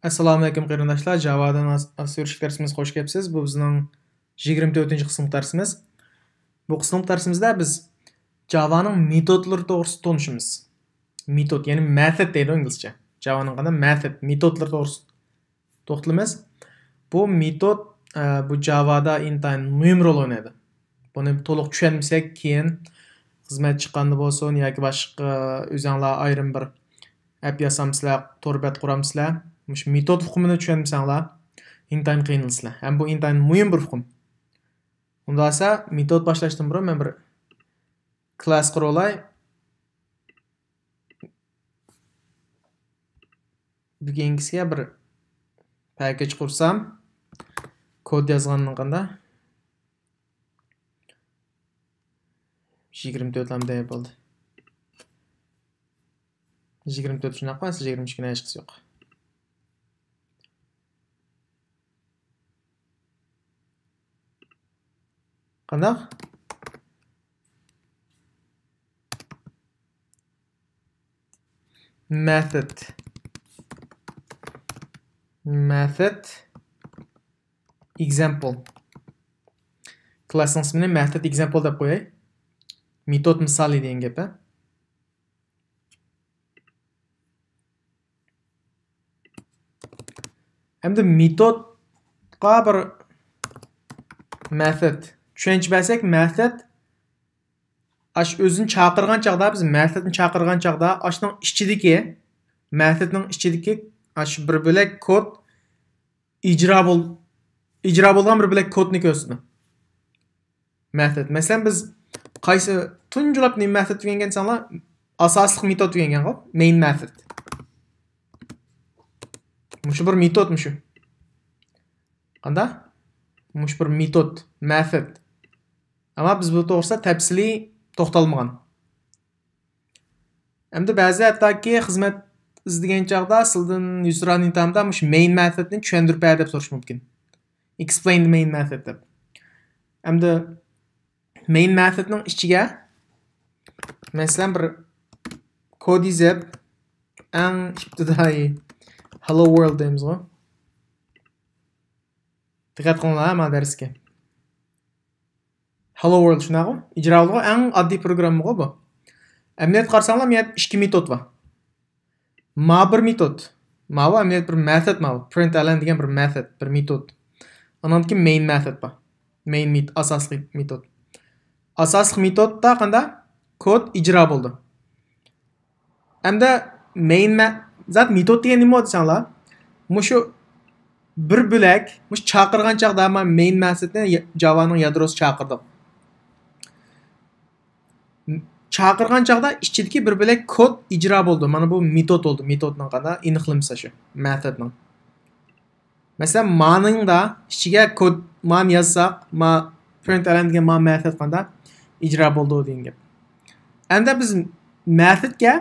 Assalomu alaykum qarindoshlar. Javadan asosiy darsimiz xush kelibsiz. Bu bizning 24-qism darsimiz. Bu qism darsimizda biz Javaning metodlari to'g'risida tanishamiz. Metod, ya'ni method deydi inglizcha. Javaning qanday metodlar to'g'risida to'xtalamiz. Bu metod bu Javada intayin muhim rol o'ynaydi. Buni to'liq tushunmasak, keyin xizmat chiqqanda bo'lsin yoki boshqa o'zingizlar ayrim bir app yasamsizlar, torbat quramsizlar. Mush metod hukmini tushunmasanglar, intayin qiynalsizlar. Ham bu intayin muhim bir hukm. Unda esa metod boshlashdan burun men bir class qura olay. Bugünkisiga bir package qursam, kod yozgandan qanda 24 lamda bo'ldi. 24 shunaqa emas, 22 hech qisi yo'q. Qandaq? Method example. Classning ismini method example deb qo'yay. Metod misoli degan gap. Hamda metodga bir method tushunch bersak, method ash o'zini chaqirgan chaqda, biz methodni chaqirgan chaqda ashning ichidagi methodning ichidagi ash bir bo'lak kod ijro bo'lgan bir bo'lak kodni ko'rsatdi. Method. Masalan, biz qaysi tunjulab nima method degan sanlar asosli metod degan qop, main method. Mush bir metod mushu. Qanda? Mush bir metod, method. Ama biz bu to'g'risida tafsiliy to'xtalmagan. Endi ba'zi hattoki xizmat izlagan chaqda sizdan yuzran intamda mush main methodni tushuntirib ber deb so'rash mumkin. Explain the main method deb. Endi main methodning ichiga masalan bir kod yozib eng ibtidoiy hello world deymiz go. Diqqat qilinglar mana darsga. Hello world shunaqa ijrolig'i eng oddiy programma bu. Emniyet qarsanglar men 2 metod bor. Ma bir metod. Ma bu emniyet bir method ma. Println degan bir method, bir metod. Ondan keyin main method bor. Main asosli metod. Asosli metodda qanday kod ijro bo'ldi. Hamda main zat metod degan nima desanglar, mushu bir bo'lak, mush chaqirgan chaqda main methodni Javaning yadrosi chaqirdik. Chaqirgan chaqda ichidagi bir bo'lak kod ijro bo'ldi. Mana bu metod bo'ldi. Metodning qanday aniqlamasa shu metodning. Masalan, maningda ichiga kod man yozsaq, ma println degan ma method qanday ijro bo'ldi degan gap. Endi biz methodga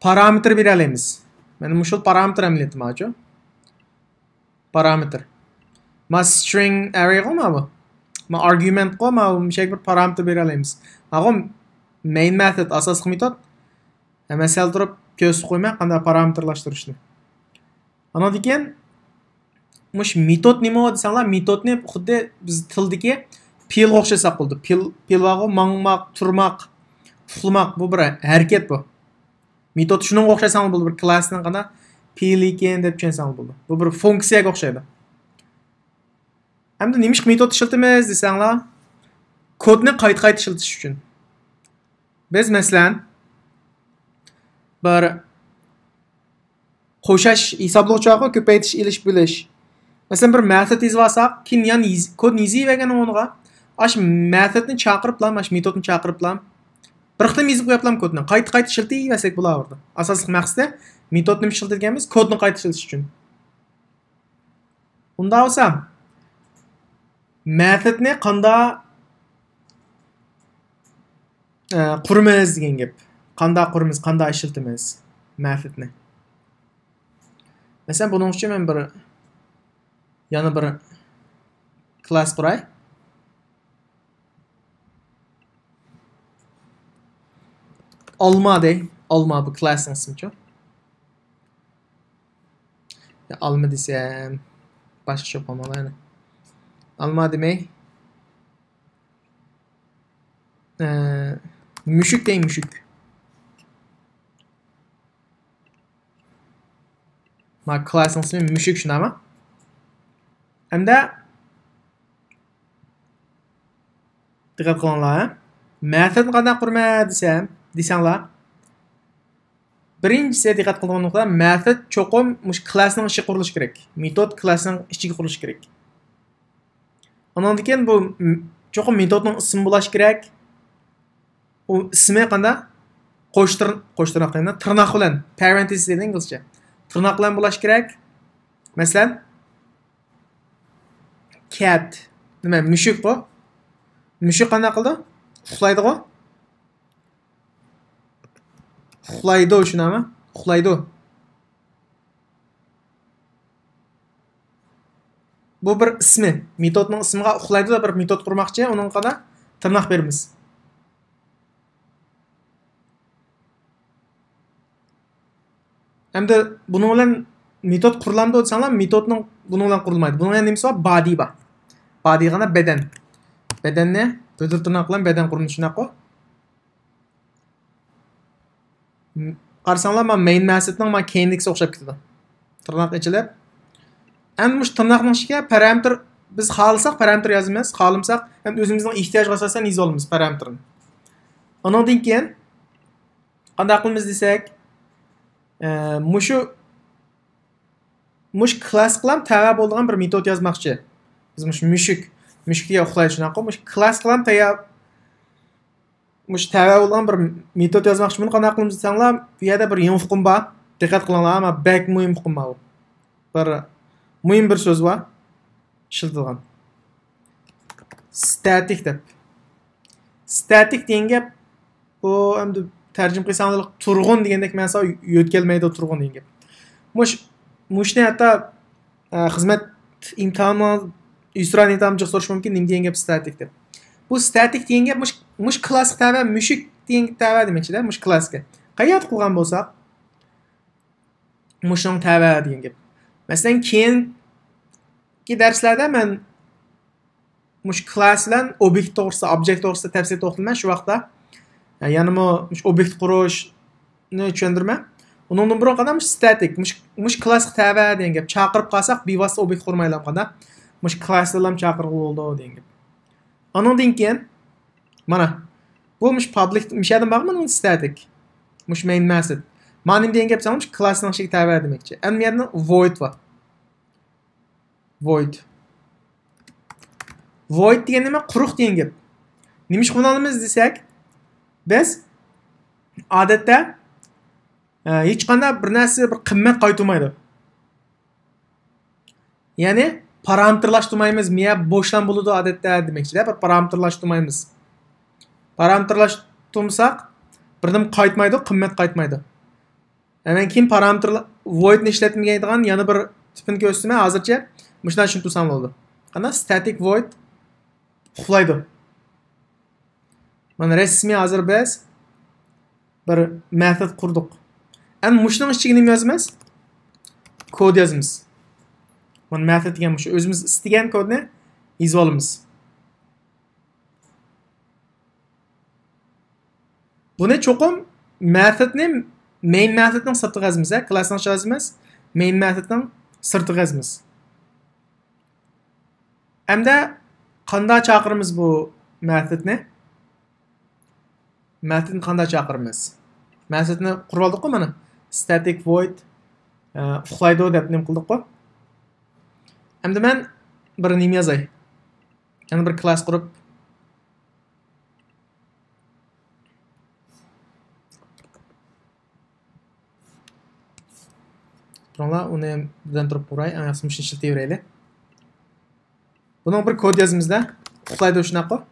parametr bera olamiz. Mana mushul parametr amliyati mavjud. Parametr. Ma string array qo'yma bu. Ma argument qo'yma, shek bir parametr bera olamiz. Ag'am main method asosiy metod. Masal turib ko'z qo'ymay qanday parametrlashtirishni. Ana degan mush metod nima desanglar, metodni xuddi biz tildagi pilga o'xshasak bo'ldi. Pilvag'i mangmaq, turmaq, uxlamaq bu bir harakat bu. Metod shunga o'xshasang bo'ldi, bir klassning qanday pil ekan deb tushunsang bo'ldi. Bu bir funksiyaga o'xshaydi. Hamda nima metod ishlatamiz desanglar, kodni qayta ishlatish uchun. Biz masalan bir qo'shash hisoblovchiga ko'paytirish, ilish, bo'lish. Masalan bir method yozsak, keyin yana kod yozayvergan o'rniga ash methodni chaqirib bilan, ash metodni chaqirib bilan bir qitim yozib qo'yaplam kodni. Qayta ishlatayversak bo'lardi. Asosiy maqsadi metodni ishlatganmiz, kodni qayta ishlatish uchun. Unda bo'lsa methodni qanday quramiz degan gap. Qanday quramiz, qanday ishlatamiz methodni. Masalan, buning uchun men bir yana bir class quray. Olma bu classning ismi. Alma desem başka şey yapamam yani. Alma demey. Müşük deyin müşük. Ma klasın ismi müşük şuna ama. Hem de dikkat kılınlar. Method qanday qurma desanglar. Birinchisi dikkat qilgan nuqta method cho'qim mush klassning ichiga qurilishi kerak. Metod klassning ichiga qurilishi kerak. Ondan keyin bu cho'qim metodning ismi bo'lishi kerak. U ismi qanday? Qo'shtirnoq bilan tirnoq bilan parenthesis deydi inglizcha. Tirnoq bilan bo'lishi kerak. Masalan, cat nima mushuk bu? Mushuk qanday qildi? Uxlaydi-ku. Uxlaydi shunami? Uxlaydi. Bu bir ismi. Metodning ismiga uxlaydi da bir metod qurmoqchi, uning qana tirnoq beramiz. Hamda buning bilan metod qurilamdi desanglar, metodning buning bilan qurilmaydi. Buning ham nimasi bor? Body bor. Body qana beden. Bedenni to'dir tirnoq bilan beden qurilishi shunaqa. Qarasanglar, men main methodning men kendiksi o'xshab ketadi. Tirnoq ichilib. Endi mush tirnoqning ichiga parametr biz xohlasak parametr yozamiz, xohlamsak ham o'zimizning ehtiyojga asosan yoza olamiz parametrni. Undan keyin qanday qilamiz desak, mush class bilan tava bo'lgan bir metod yozmoqchi. Biz mushukga uxlaydi shunaqa, mush class bilan mush tava bo'lgan bir metod yozmoqchi. Buni qanday qilamiz desanglar, bu yerda bir yangi hukm bor. Diqqat qilinglar, ama back muhim hukm bor. Bir muhim bir so'z bor. Ishlatilgan. Static deb. Static degan gap bu endi tarjim qilsanglar turg'un degandek ma'nosi yo'tkalmaydi turg'un degan gap. Mushni hatto xizmat imtihoni Yusran imtihonga so'rash mumkin, nima degan gap static deb. Bu static degan gap mush klassik tava mushuk degan tava demoqchi-da, mush klassga. Qayerda qilgan bo'lsak, mushning tava degan gap. Masalan, keyingi darslarda men mush klass bilan obyekt to'g'risida, objekt to'g'risida tafsil to'xtalman shu vaqtda. Ya'ni mush obyekt qurishni tushundirman. Undan burun qanday mush static, mush klassik tava degan gap. Chaqirib qolsak, bevosita obyekt qurmaylar qanday. Mush klasslar chaqirib bo'ldi degan gap. Ondan keyin mana bu mush public mishadan baqman u static. Mush main method. Mana degan gap sanam mush klassning ichiga tava demoqchi. Endi bu yerda void bor. Void degan nima? Quruq degan gap. Nima ish qilamiz desak, biz odatda hech qanday bir narsa bir qimmat qaytarmaydi. Ya'ni parametrlashtirmaymiz, miya bo'shdan bo'ladi odatda demoqchi-da, bir parametrlashtirmaymiz. Parametrlashtirmasak, birdim qaytmaydi, qimmat qaytmaydi. Hemen keyin parametr voidni ishlatmaydigan yana bir tipini ko'rsataman. Hozircha mushundan tushuntirsam bo'ladi. Qana static void uxlaydi. Mana rasmiy hozir biz bir metod qurdik. Endi mushning ichiga nima yozamiz? Kod yozamiz. Mana method degan mush o'zimiz istagan kodni yozib olamiz. Buni cho'qim methodni main methodning sirtiga yozamiz, klassning ichiga yozamiz, main methodning sirtiga yozamiz. Hamda qanday chaqiramiz bu methodni? Methodni qanday chaqiramiz? Methodni qurib oldik-ku mana. Static void uxlaydi deb nima qildik-ku? Hamda men bir nima yozay. Yana bir klass qurib Turanglar, uni ham birdan turib qo'ray, ayaqsini ishlatayveraylik. Buni bir kod yozamiz-da. Uxlaydi shunaqa.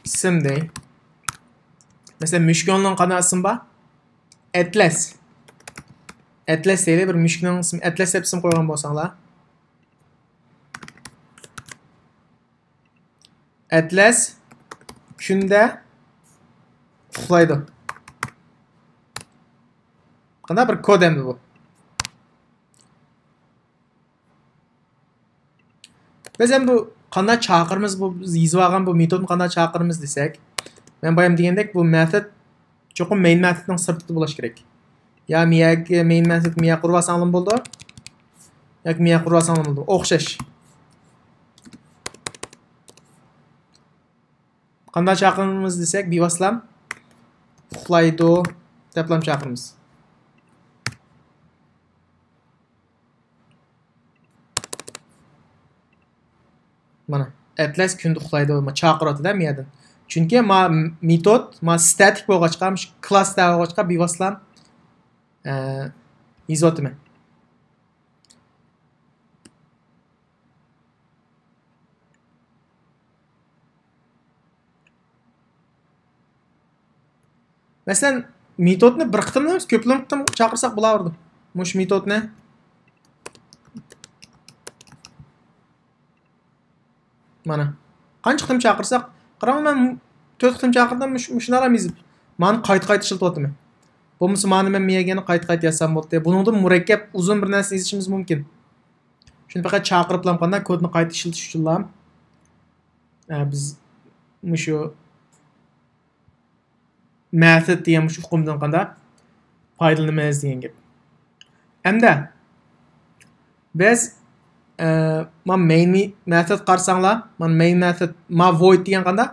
Ismday. Mesela mushukning qanday ismi bor? Atlas. Atlas deydi, bir mushukning ismi Atlas deb ism qo'ygan bo'lsanglar. Atlas kunda uxlaydi. Qanday bir kod endi bu. Biz ham bu qanday chaqirimiz bu biz yozib olgan bu metodni qanday chaqirimiz desak, men bayam degandek bu metod cho'qim main metodning sirtida bo'lishi kerak. Ya miyaga main method miya qurib olsanglar bo'ldi. Yoki miya qurib olsanglar bo'ldi. O'xshash. Qanday chaqirimiz desak, bevoslam uxlaydi deb ham chaqiramiz. Mana Atlas kunda uxlaydi va chaqiradi-da miyadan. Chunki metod statik bo'lg'achqa, klassda bo'lg'achqa bevoslam yozotman. Masalan, metodni bir qitimdan emas, ko'plab qitim chaqirsak bo'lardi. Mush metodni mana qancha qitim chaqirsak, qarang men 4 qitim chaqirdim, shuni ham yozib. Meni qayta ishlatyapman. Bo'lmasa meni men miyagani qayta yozsam bo'ldi. Buningdan murakkab uzun bir narsa yozishimiz mumkin. Shuni faqat chaqirib bilan qanday kodni qayta ishlatish uchun ham biz shu method degan shu hukmdan qanday foydalanamiz degan gap. Hamda biz main method qarsanglar, main method void degan qanday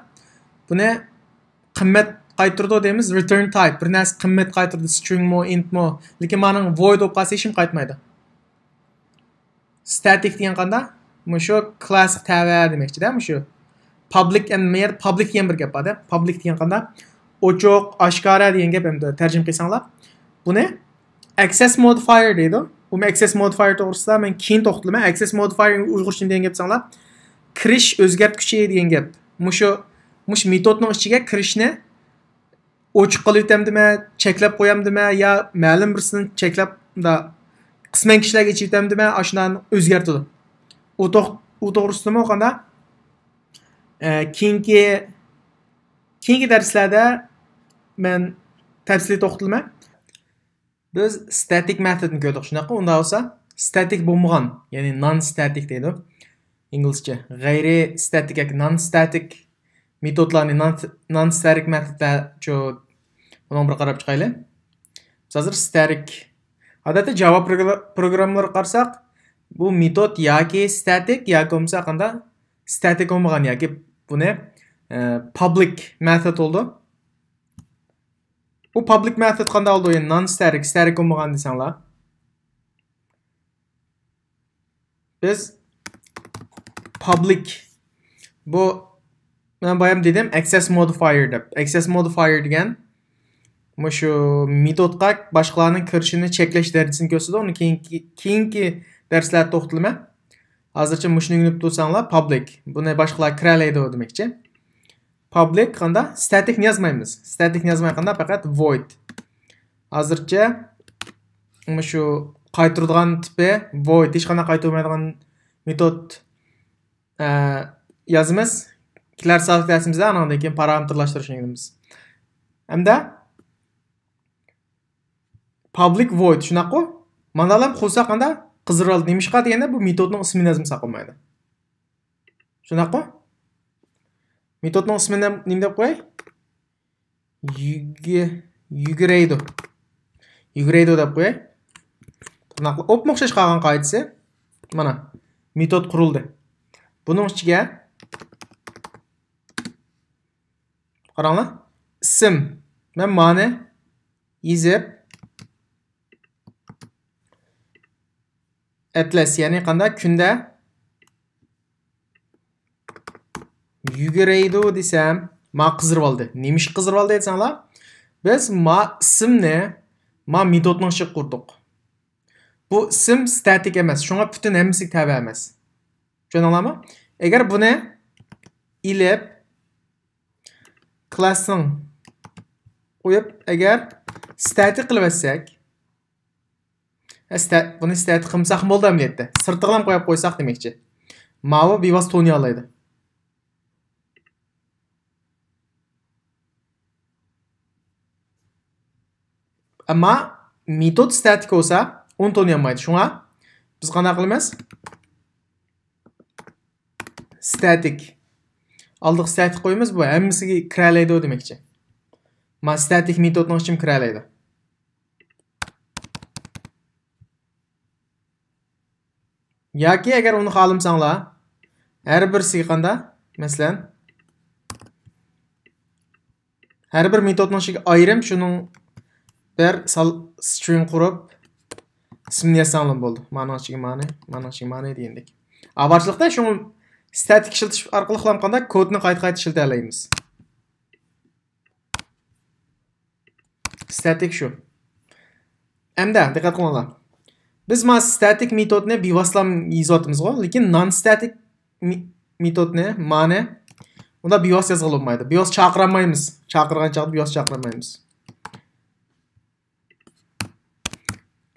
buni qimmat qaytirdi deymiz, return type bir narsa qimmat qaytirdi, string mo int mo, lekin mening void bo'lib qolsa hech kim qaytmaydi. Static degan qanday shu class tava demakchi-da, shu public and mere public degan bir gap bor-da. Public degan qanday ochiq, oshkora degan gap endi tarjima qilsanglar, buni access modifier deydi. Bu access modifier to'g'risida men keyin to'xtalman. Access modifier uyg'urcha degan gap sanglar, kirish o'zgartkichi degan gap. Mush metodning ichiga kirishni ochiq qilib o'tamdimi, cheklab qo'yamdimi yo ma'lum birsini cheklab da qisman kishilarga chetamdimi, ashundan o'zgartadi. U to'g'risida qanday keyingi darslarda men tafsiliy to'xtalman. Biz static metodni ko'rdik shunaqa. Unda bo'lsa, static bo'lmagan, ya'ni non-static deydi. Inglizcha. G'ayri static yoki non-static metodlarni non-static metodlar cho buni bir qarab chiqaylik. Biz hozir static odatda Java programmalar qarsak, bu metod yoki static yoki bo'lmasa qanday static bo'lmagan yoki buni public method oldu. Bu public method qanday oldu? Yani non-static, static olmagan desanglar. Biz public bu men bayam dedim access modifier deb. Access modifier degan shu metodga boshqalarning kirishini cheklash darajasini ko'rsatadi. Uni keyingi darslarda to'xtalman. Hozircha shuni unutib tursanglar public. Buni boshqalar kiralaydi demakchi. Public qanday static yozmaymiz. Static yozmay qanday faqat void. Hozircha shu qaytiradigan tipi void, hech qanday qaytarmaydigan metod yozamiz. Kelar soat darsimizda anaqadan keyin parametrlashtirishimiz. Hamda public void shunaqa. Manalar qo'ysa qanday qizirildi. Nimishqa deganda bu metodning ismini yozmasa qolmaydi. Shunaqa? Metodning ismini nima deb qo'yay? Yuguraydi. Yuguraydi deb qo'yay. Bunaqa o'xshash qolgan qoidasi. Mana metod qurildi. Buning ichiga qaranglar. Ism men ma'ni yozib Atlas ya'ni qanday kunda yuguraydi desam, ma qizirib oldi. Nemish qizirib oldi desanglar, biz ismni metodning ichiga qurdik. Bu ism statik emas, shunga butun hammasi tabi emas. Tushundinglarmi? Agar buni ilib classning qo'yib, agar statik qilib olsak, buni statik qilsak bo'ldi amaliyotda. Sirtiqlam qo'yib qo'ysak demakchi. Ma'vo bevosita o'ynay oladi. Ama metod statik olsa, onu tanıyamaydı. Şuna biz qanday qilamiz? Static. Aldıq static qo'yamiz, bu hammasiga kira oladi demakchi. Ma static metodning ichim kira oladi. Yoki agar uni xohlamsanglar, har birisiga qanday? Masalan, har bir metodning ichiga ayrim shuning bir string qurib ismini yazsanglar bo'ldi. Mana ichiga ma'ni degandek. Avvalchilikda shuni static ishlatish orqali ham qanday kodni qayta ishlata olamiz. Static shu. Endi diqqat qilinglar. Biz mana static metodni bevosita yozyapmiz-ku, lekin non static metodni ma'ni unda bevosita yozg'ili bo'lmaydi. Bevosita chaqirmaymiz. Chaqirgan chaqda bevosita chaqirmaymiz.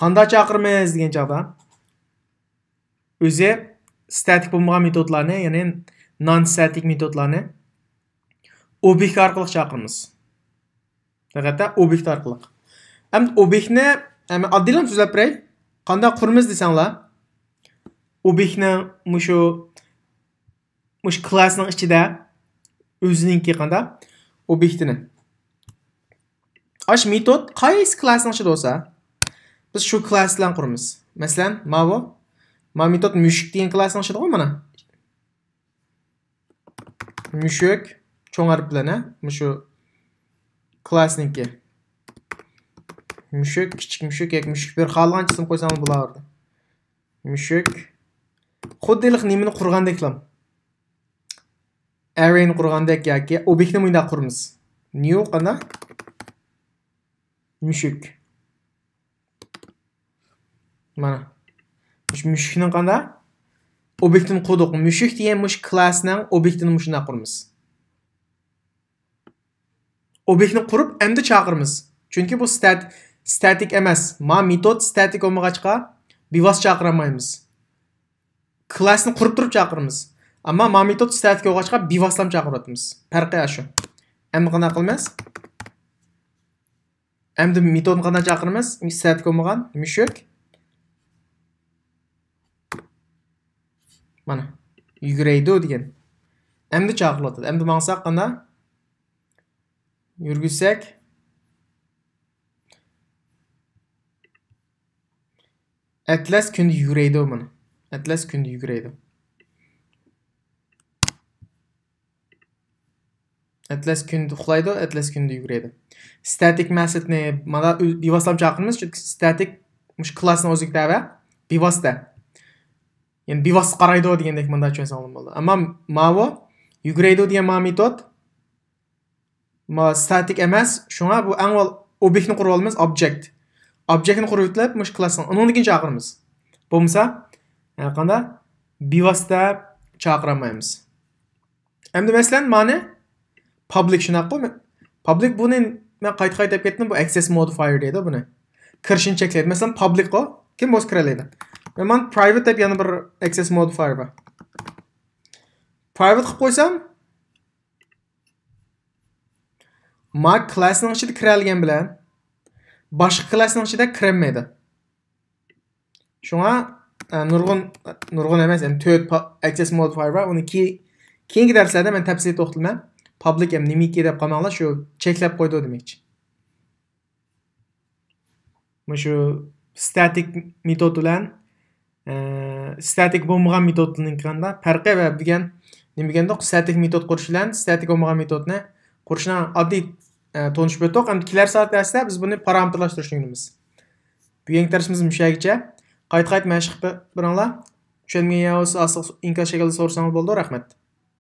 Qanday chaqirmaymiz degan chaqda o'zi static bo'lmagan metodlarni, ya'ni non static metodlarni obyekt orqali chaqiramiz. Faqat obyekt orqali. Ham obyektni oddiylan so'zlab beray. Qanday quramiz desanglar, obyektni mushu klassning ichida o'zininki qanday obyektini. Ash metod qaysi klassning ichida bo'lsa, biz shu klass bilan quramiz. Masalan, ma metod mushuk degan klassning ichida-ku mana. Mushuk cho'ng harf bilan, mushu klassniki. Mushuk, kichik mushuk, yoki mushuk bir xolgan ism qo'ysangiz bo'lardi. Mushuk. Xuddilik nimani qurgandek qilam. Arrayni qurgandek yoki obyektni bunda quramiz. New qanday? Mushuk. Mana. Mushukning qanday? Obyektini qurdik. Mushuk degan mush klassning obyektini shunday quramiz. Obyektni qurib, endi chaqiramiz. Chunki bu static emas. Ma metod static bo'lmag'achqa bevosita chaqirmaymiz. Klassni qurib turib chaqiramiz. Ammo ma metod static bo'lg'achqa bevosita chaqiryapmiz. Farqi shu. Endi qanday qilamiz? Endi metodni qanday chaqiramiz? Static bo'lmagan mushuk. Mana yuguraydi degan. Endi chaqiryapti. Endi maqsad qanday? Yurgizsak Atlas kundi yuguraydi mana. Atlas kundi yuguraydi. Atlas kundi uxlaydi, Atlas kundi yuguraydi. Static metodni mana bevosita chaqiramiz, chunki static mush klassning o'ziga tabi bevosita. Yani bevosita qaraydi degandek menda tushunsangiz bo'ldi. Ammo mavo yuguraydi degan metod static emas, shunga bu avval obyektni qurib olamiz, object. Obyektni qurib yutlab, mush klassni undan keyin chaqiramiz. Bo'lmasa, qanday bevosita chaqirmaymiz. Endi masalan, ma'ni public shunaqmi? Public buni men qayta deb ketdim, bu access modifier deydi buni. Kirishni cheklaydi. Masalan, public o kim o'z kira oladi. Men private deb yana bir access modifier bor. Private qilib qo'ysam, ma klassning ichida kira olgan bilan boshqa klassning ichida kirmaydi. Shunga nurg'un emas, endi 4 access modifier bor. Uni keyingi darslarda men tafsil to'xtalman. Public ham nimiki deb qolmanglar, shu cheklab qo'ydi demakchi. Shu static metod bilan static bo'lmagan metodning qanday farqi va degan nima deganda static metod qurish bilan static bo'lmagan metodni qurishni oddiy tanishib o'tdik. Endi kelar soat darsida biz buni parametrlashtirishni o'rganamiz. Bugungi darsimiz mushagicha. Qayta mashq qilib biringlar. Tushunmagan bo'lsa, inkas shaklida so'rasangiz bo'ldi. Rahmat.